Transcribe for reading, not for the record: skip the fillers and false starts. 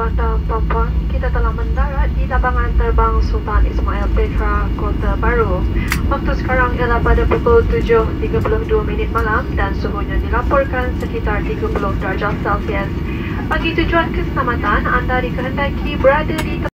tuan dan puan-puan, kita telah mendarat di lapangan terbang Sultan Ismail Petra, Kota Baru. Waktu sekarang ialah pada pukul 7.32 malam dan suhunya dilaporkan sekitar 30 darjah Celsius. Bagi tujuan keselamatan, anda dikehendaki berada di